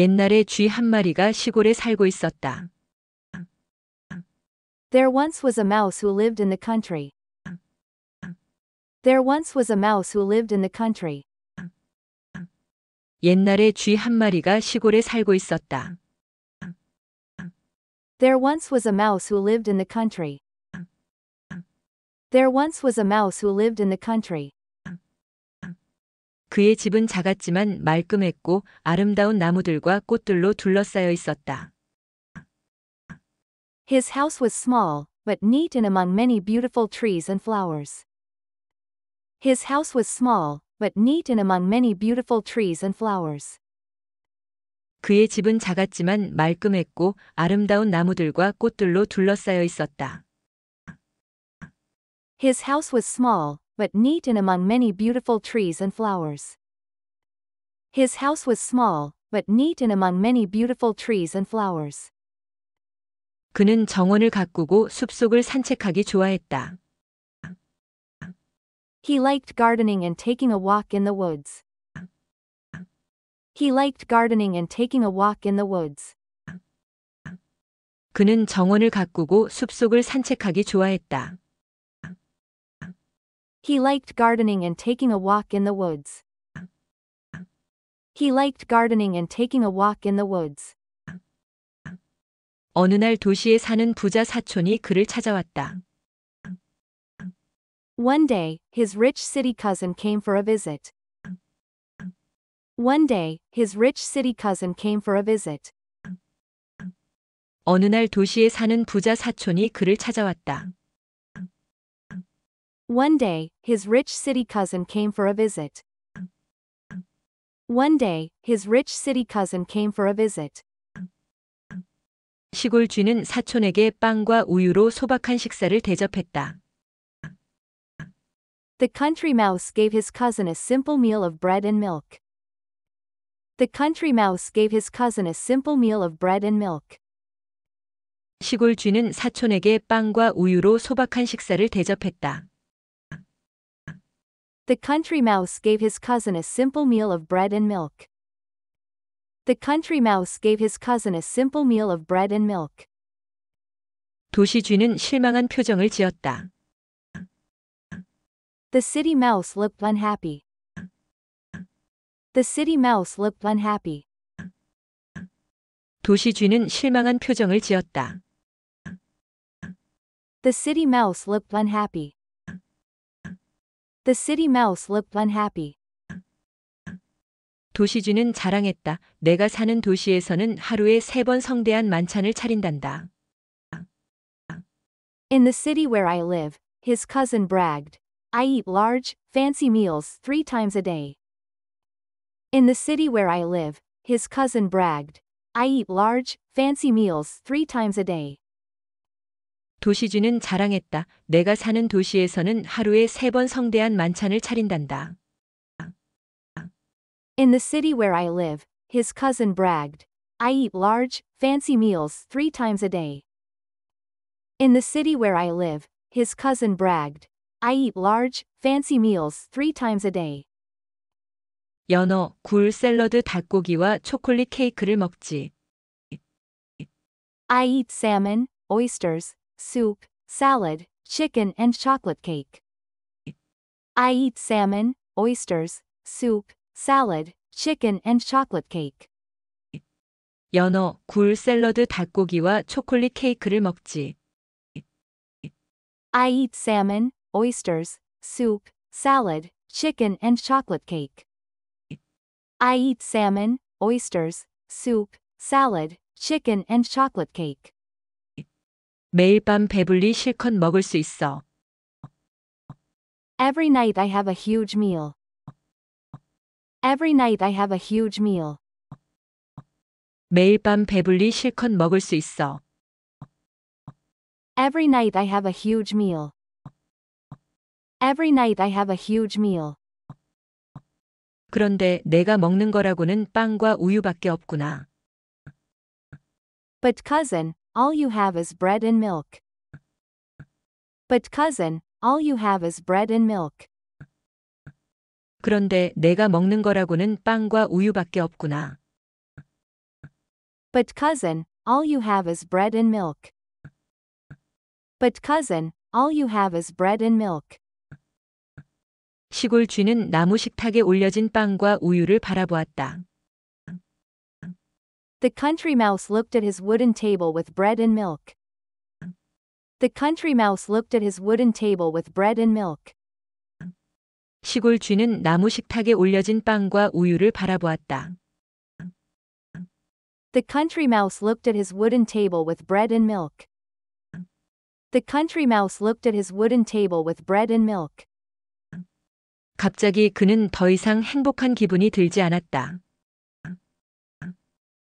옛날에 쥐 한 마리가 시골에 살고 있었다. There once was a mouse who lived in the country. There once was a mouse who lived in the country. 옛날에 쥐 한 마리가 시골에 살고 있었다. There once was a mouse who lived in the country. There once was a mouse who lived in the country. 그의 집은 작았지만 말끔했고 아름다운 나무들과 꽃들로 둘러싸여 있었다. His house was small, but neat and among many beautiful trees and flowers. His house was small, but neat and among many beautiful trees and flowers. 그의 집은 작았지만 말끔했고 아름다운 나무들과 꽃들로 둘러싸여 있었다. His house was small, but neat and among many beautiful trees and flowers. His house was small, but neat and among many beautiful trees and flowers. 그는 정원을 가꾸고 숲속을 산책하기 좋아했다. He liked gardening and taking a walk in the woods. He liked gardening and taking a walk in the woods. 그는 정원을 가꾸고 숲속을 산책하기 좋아했다. He liked gardening and taking a walk in the woods. He liked gardening and taking a walk in the woods. 어느 날 도시에 사는 부자 사촌이 그를 찾아왔다. One day, his rich city cousin came for a visit. One day, his rich city cousin came for a visit. 어느 날 도시에 사는 부자 사촌이 그를 찾아왔다. One day, his rich city cousin came for a visit. One day, his rich city cousin came for a visit. 시골 쥐는 사촌에게 빵과 우유로 소박한 식사를 대접했다. The country mouse gave his cousin a simple meal of bread and milk. The country mouse gave his cousin a simple meal of bread and milk. 시골 쥐는 사촌에게 빵과 우유로 소박한 식사를 대접했다. The country mouse gave his cousin a simple meal of bread and milk. The country mouse gave his cousin a simple meal of bread and milk. 도시 쥐는 실망한 표정을 지었다. The city mouse looked unhappy. The city mouse looked unhappy. 도시 쥐는 실망한 표정을 지었다. The city mouse looked unhappy. The city mouse looked unhappy. 도시 쥐는 자랑했다. 내가 사는 도시에서는 하루에 3번 성대한 만찬을 차린단다. In the city where I live, his cousin bragged, I eat large, fancy meals 3 times a day. In the city where I live, his cousin bragged, I eat large, fancy meals 3 times a day. 도시 쥐는 자랑했다. 내가 사는 도시에서는 하루에 3번 성대한 만찬을 차린단다. In the city where I live, his cousin bragged, I eat large, fancy meals 3 times a day. In the city where I live, his cousin bragged, I eat large, fancy meals 3 times a day. 연어, 굴, 샐러드, 닭고기와 초콜릿 케이크를 먹지. I eat salmon, oysters, soup, salad, chicken and chocolate cake. I eat salmon, oysters, soup, salad, chicken and chocolate cake. 연어, 굴, 샐러드, 닭고기와 초콜릿 케이크를 먹지. I eat salmon, oysters, soup, salad, chicken and chocolate cake. I eat salmon, oysters, soup, salad, chicken and chocolate cake. 매일 밤 배불리 실컷 먹을 수 있어. Every night I have a huge meal. Every night I have a huge meal. 매일 밤 배불리 실컷 먹을 수 있어. Every night I have a huge meal. Every night I have a huge meal. 그런데 내가 먹는 거라고는 빵과 우유밖에 없구나. But cousin, all you have is bread and milk. But cousin, all you have is bread and milk. 그런데 내가 먹는 거라고는 빵과 우유밖에 없구나. But cousin, all you have is bread and milk. But cousin, all you have is bread and milk. 시골 쥐는 나무 식탁에 올려진 빵과 우유를 바라보았다. The country mouse looked at his wooden table with bread and milk. The country mouse looked at his wooden table with bread and milk. 시골 쥐는 나무 식탁에 올려진 빵과 우유를 바라보았다. The country mouse looked at his wooden table with bread and milk. The country mouse looked at his wooden table with bread and milk. 갑자기 그는 더 이상 행복한 기분이 들지 않았다.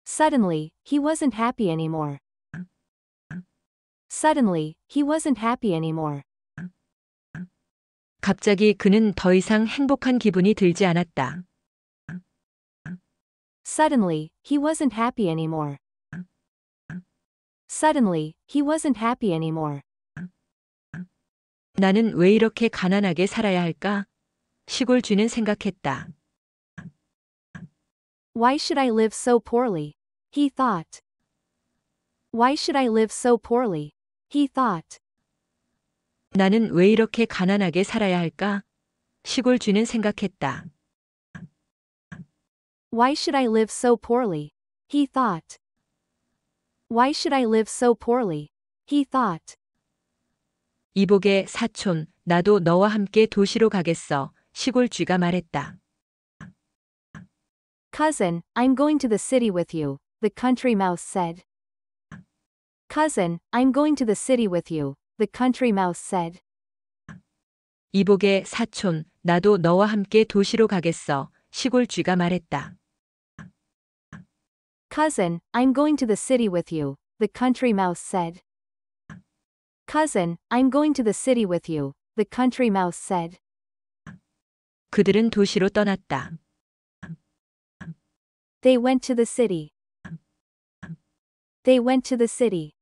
Suddenly, he wasn't happy anymore. Suddenly, he wasn't happy anymore. 갑자기 그는 더 이상 행복한 기분이 들지 않았다. Suddenly, he wasn't happy anymore. Suddenly, he wasn't happy anymore. 나는 왜 이렇게 가난하게 살아야 할까? 시골 쥐는 생각했다. Why should I live so poorly? He thought. Why should I live so poorly? He thought. 나는 왜 이렇게 가난하게 살아야 할까? 시골 쥐는 생각했다. Why should I live so poorly? He thought. Why should I live so poorly? He thought. 이복의 사촌, 나도 너와 함께 도시로 가겠어. 시골 쥐가 말했다. Cousin, I'm going to the city with you, the country mouse said. Cousin, I'm going to the city with you, the country mouse said. 이복의 사촌, 나도 너와 함께 도시로 가겠어. 시골 쥐가 말했다. Cousin, I'm going to the city with you, the country mouse said. Cousin, I'm going to the city with you, the country mouse said. 그들은 도시로 떠났다. They went to the city. They went to the city.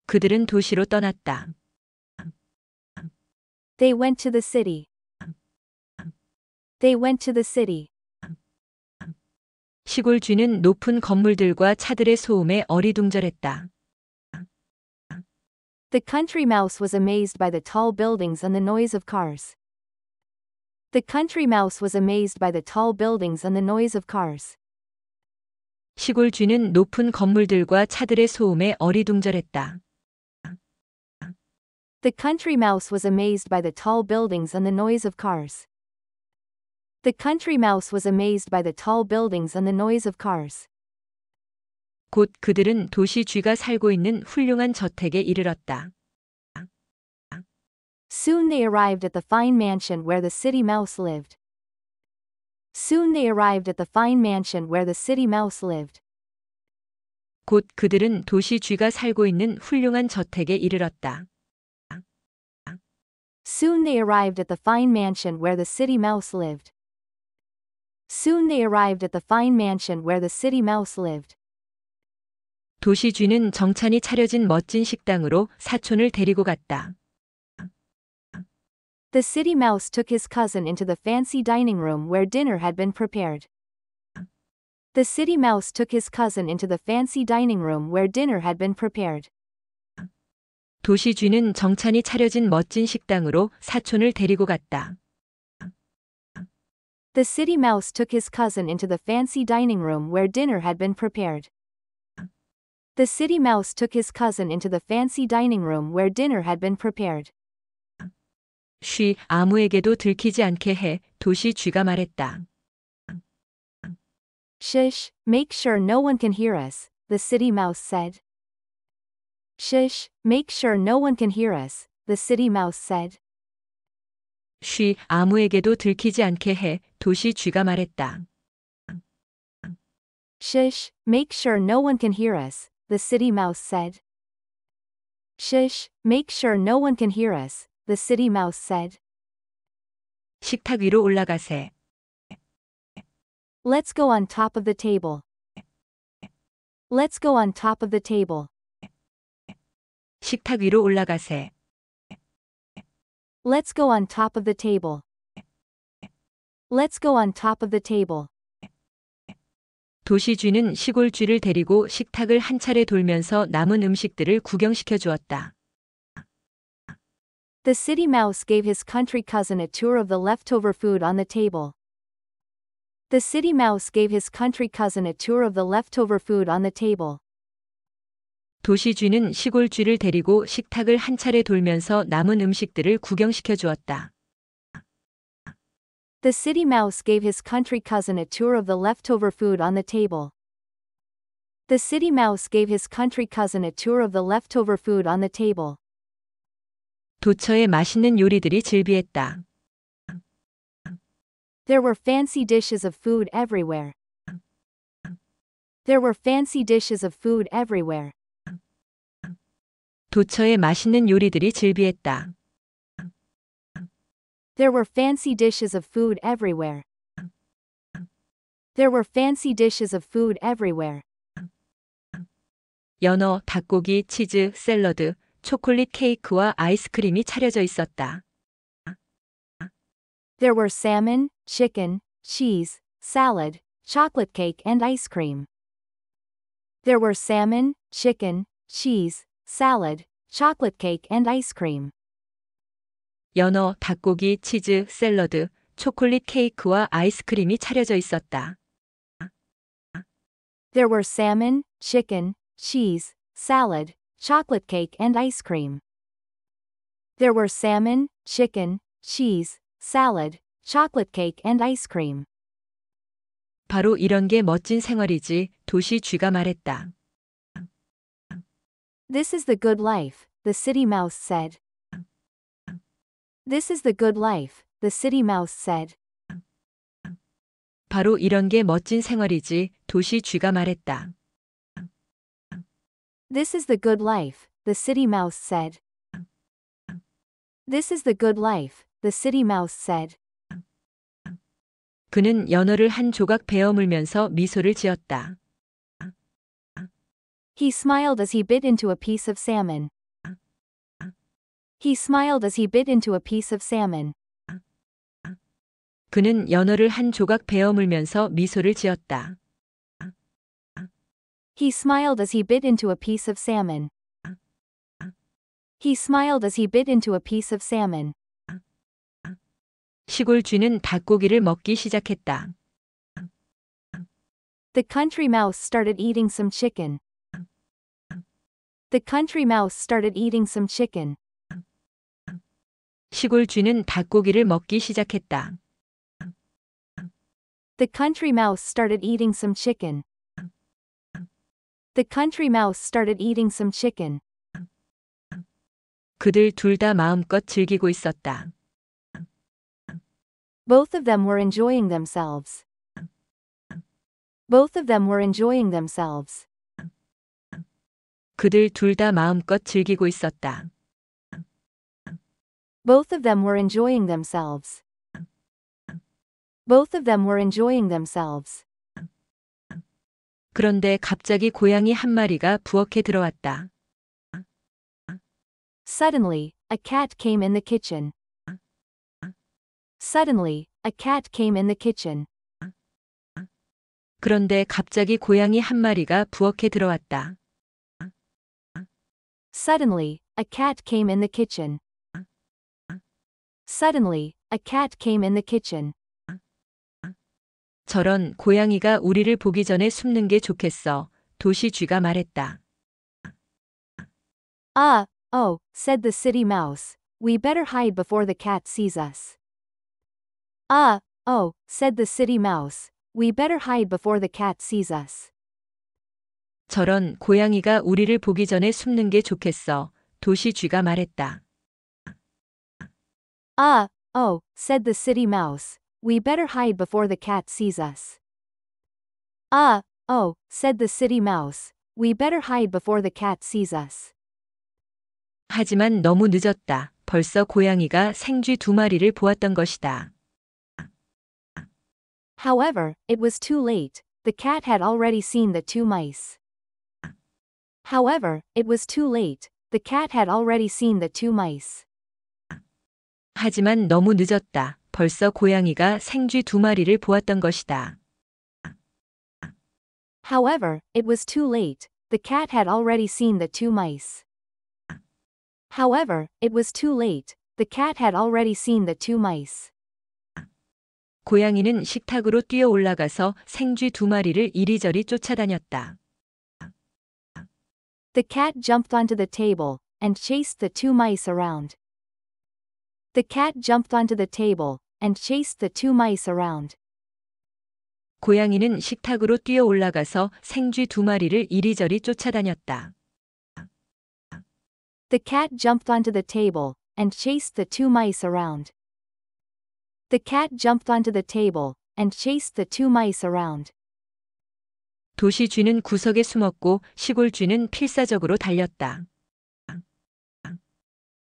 그들은 도시로 떠났다. They went to the city. They went to the city. 시골 쥐는 높은 건물들과 차들의 소음에 어리둥절했다. The country mouse was amazed by the tall buildings and the noise of cars. The country mouse was amazed by the tall buildings and the noise of cars. 시골 쥐는 높은 건물들과 차들의 소음에 어리둥절했다. The country mouse was amazed by the tall buildings and the noise of cars. The country mouse was amazed by the tall buildings and the noise of cars. 곧 그들은 도시 쥐가 살고 있는 훌륭한 저택에 이르렀다. Soon they arrived at the fine mansion where the city mouse lived. Soon they arrived at the fine mansion where the city mouse lived. 곧 그들은 도시 쥐가 살고 있는 훌륭한 저택에 이르렀다. Soon they arrived at the fine mansion where the city mouse lived. Soon they arrived at the fine mansion where the city mouse lived. 도시 쥐는 정찬이 차려진 멋진 식당으로 사촌을 데리고 갔다. The city mouse took his cousin into the fancy dining room where dinner had been prepared. The city mouse took his cousin into the fancy dining room where dinner had been prepared. 도시 쥐는 정찬이 차려진 멋진 식당으로 사촌을 데리고 갔다. The city mouse took his cousin into the fancy dining room where dinner had been prepared. The city mouse took his cousin into the fancy dining room where dinner had been prepared. 쉬, 아무에게도 들키지 않게 해, 도시 쥐가 말했다. Shush, make sure no one can hear us, the city mouse said. Shush, make sure no one can hear us, the city mouse said. 쉬, 아무에게도 들키지 않게 해, 도시 쥐가 말했다. Shush, make sure no one can hear us, the city mouse said. Shush, make sure no one can hear us, the city mouse said. 식탁 위로 올라가세. Let's go on top of the table. Let's go on top of the table. 식탁 위로 올라가세. Let's go on top of the table. Let's go on top of the table. 도시 쥐는 시골 쥐를 데리고 식탁을 한 차례 돌면서 남은 음식들을 구경시켜 주었다. The city mouse gave his country cousin a tour of the leftover food on the table. The city mouse gave his country cousin a tour of the leftover food on the table. 도시 쥐는 시골 쥐를 데리고 식탁을 한 차례 돌면서 남은 음식들을 구경시켜 주었다. The city mouse gave his country cousin a tour of the leftover food on the table. The city mouse gave his country cousin a tour of the leftover food on the table. 도처에 맛있는 요리들이 즐비했다. There were fancy dishes of food everywhere. There were fancy dishes of food everywhere. 도처에 맛있는 요리들이 즐비했다. There were fancy dishes of food everywhere. There were fancy dishes of food everywhere. 연어, 닭고기, 치즈, 샐러드, 초콜릿 케이크와 아이스크림이 차려져 있었다. There were salmon, chicken, cheese, salad, chocolate cake and ice cream. There were salmon, chicken, cheese, salad, chocolate cake and ice cream. 연어, 닭고기, 치즈, 샐러드, 초콜릿 케이크와 아이스크림이 차려져 있었다. There were salmon, chicken, cheese, salad, chocolate cake and ice cream. There were salmon, chicken, cheese, salad, chocolate cake and ice cream. 바로 이런 게 멋진 생활이지, 도시 쥐가 말했다. This is the good life, the city mouse said. This is the good life, the city mouse said. 바로 이런 게 멋진 생활이지, 도시 쥐가 말했다. This is the good life, the city mouse said. This is the good life, the city mouse said. 그는 연어를 한 조각 베어 물면서 미소를 지었다. He smiled as he bit into a piece of salmon. He smiled as he bit into a piece of salmon. 그는 연어를 한 조각 베어 물면서 미소를 지었다. He smiled as he bit into a piece of salmon. He smiled as he bit into a piece of salmon. 시골 쥐는 닭고기를 먹기 시작했다. The country mouse started eating some chicken. The country mouse started eating some chicken. 시골 쥐는 닭고기를 먹기 시작했다. The country mouse started eating some chicken. The country mouse started eating some chicken. 그들 둘 다 마음껏 즐기고 있었다. Both of them were enjoying themselves. Both of them were enjoying themselves. 그들 둘 다 마음껏 즐기고 있었다. Both of them were enjoying themselves. Both of them were enjoying themselves. 그런데 갑자기 고양이 한 마리가 부엌에 들어왔다. Suddenly, a cat came in the kitchen. Suddenly, a cat came in the kitchen. 그런데 갑자기 고양이 한 마리가 부엌에 들어왔다. Suddenly, a cat came in the kitchen. Suddenly, a cat came in the kitchen. 저런, 고양이가 우리를 보기 전에 숨는 게 좋겠어. 도시 쥐가 말했다. Oh, said the city mouse. We better hide before the cat sees us. Oh, said the city mouse. We better hide before the cat sees us. 저런, 고양이가 우리를 보기 전에 숨는 게 좋겠어. 도시 쥐가 말했다. Oh, said the city mouse. We better hide before the cat sees us. Oh, said the city mouse. We better hide before the cat sees us. 하지만 너무 늦었다. 벌써 고양이가 생쥐 두 마리를 보았던 것이다. However, it was too late. The cat had already seen the two mice. However, it was too late. The cat had already seen the two mice. 하지만 너무 늦었다. 벌써 고양이가 생쥐 두 마리를 보았던 것이다. However, it was too late. The cat had already seen the two mice. However, it was too late. The cat had already seen the two mice. 고양이는 식탁으로 뛰어 올라가서 생쥐 2마리를 이리저리 쫓아다녔다. The cat jumped onto the table and chased the two mice around. The cat jumped onto the table and chased the two mice around. 고양이는 식탁으로 뛰어 올라가서 생쥐 2마리를 이리저리 쫓아다녔다. The cat jumped onto the table and chased the two mice around. The cat jumped onto the table and chased the two mice around. 도시 쥐는 구석에 숨었고 시골 쥐는 필사적으로 달렸다.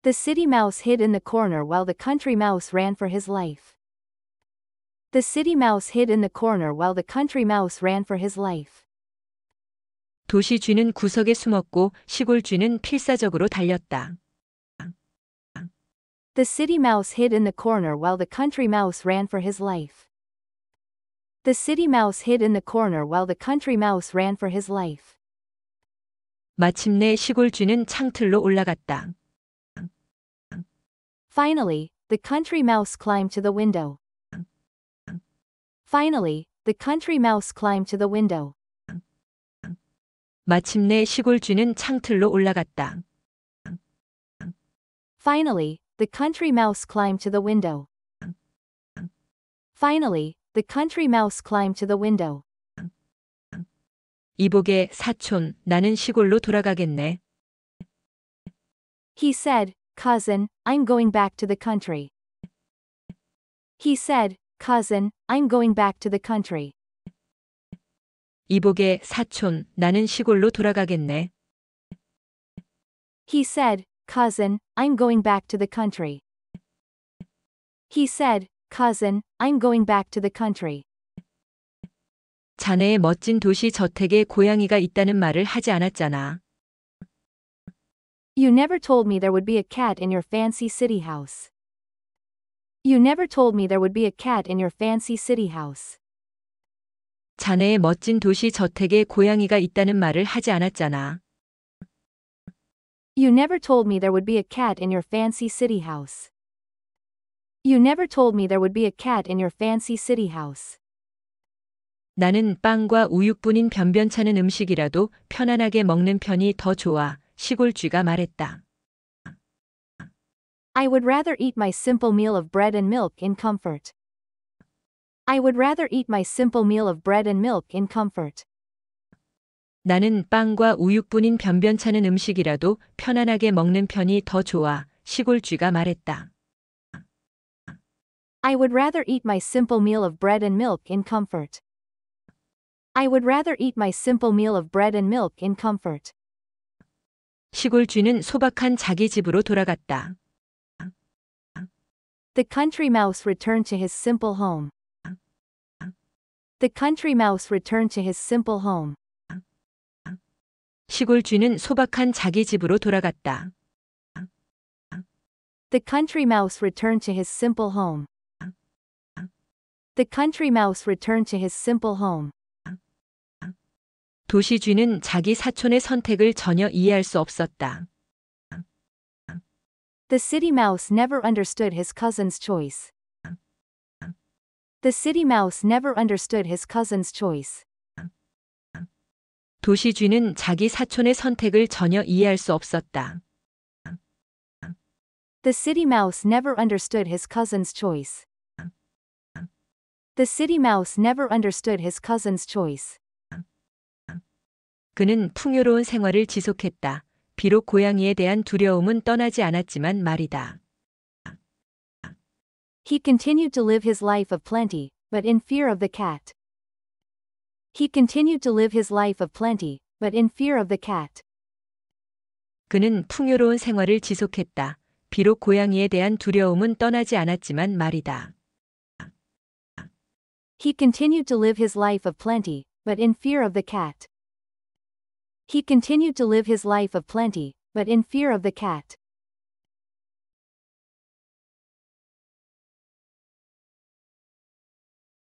The city mouse hid in the corner while the country mouse ran for his life. The city mouse hid in the corner while the country mouse ran for his life. 도시 쥐는 구석에 숨었고 시골 쥐는 필사적으로 달렸다. The city mouse hid in the corner while the country mouse ran for his life. The city mouse hid in the corner while the country mouse ran for his life. 마침내 시골 쥐는 창틀로 올라갔다. Finally, the country mouse climbed to the window. Finally, the country mouse climbed to the window. 마침내 시골 쥐는 창틀로 올라갔다. Finally, the country mouse climbed to the window. Finally, the country mouse climbed to the window. 이복의 사촌, 나는 시골로 돌아가겠네. He said, "Cousin, I'm going back to the country." He said, "Cousin, I'm going back to the country." 이복의 사촌, 나는 시골로 돌아가겠네. He said, "Cousin, I'm going back to the country." He said, "Cousin, I'm going back to the country." 자네의 멋진 도시 저택에 고양이가 있다는 말을 하지 않았잖아. You never told me there would be a cat in your fancy city house. You never told me there would be a cat in your fancy city house. 자네의 멋진 도시 저택에 고양이가 있다는 말을 하지 않았잖아. You never told me there would be a cat in your fancy city house. You never told me there would be a cat in your fancy city house. 나는 빵과 우육뿐인 변변찮은 음식이라도 편안하게 먹는 편이 더 좋아. 시골 쥐가 말했다. I would rather eat my simple meal of bread and milk in comfort. I would rather eat my simple meal of bread and milk in comfort. 나는 빵과 우육뿐인 변변찮은 음식이라도 편안하게 먹는 편이 더 좋아. 시골 쥐가 말했다. I would rather eat my simple meal of bread and milk in comfort. I would rather eat my simple meal of bread and milk in comfort. 시골 쥐는 소박한 자기 집으로 돌아갔다. The country mouse returned to his simple home. The country mouse returned to his simple home. 시골 쥐는 소박한 자기 집으로 돌아갔다. The country mouse returned to his simple home. The country mouse returned to his simple home. 도시 쥐는 자기 사촌의 선택을 전혀 이해할 수 없었다. The city mouse never understood his cousin's choice. The city mouse never understood his cousin's choice. 도시 쥐는 자기 사촌의 선택을 전혀 이해할 수 없었다. The city mouse never understood his cousin's choice. The city mouse never understood his cousin's choice. 그는 풍요로운 생활을 지속했다. 비록 고양이에 대한 두려움은 떠나지 않았지만 말이다. He continued to live his life of plenty, but in fear of the cat. He continued to live his life of plenty, but in fear of the cat. 그는 풍요로운 생활을 지속했다. 비록 고양이에 대한 두려움은 떠나지 않았지만 말이다. He continued to live his life of plenty, but in fear of the cat. He continued to live his life of plenty, but in fear of the cat.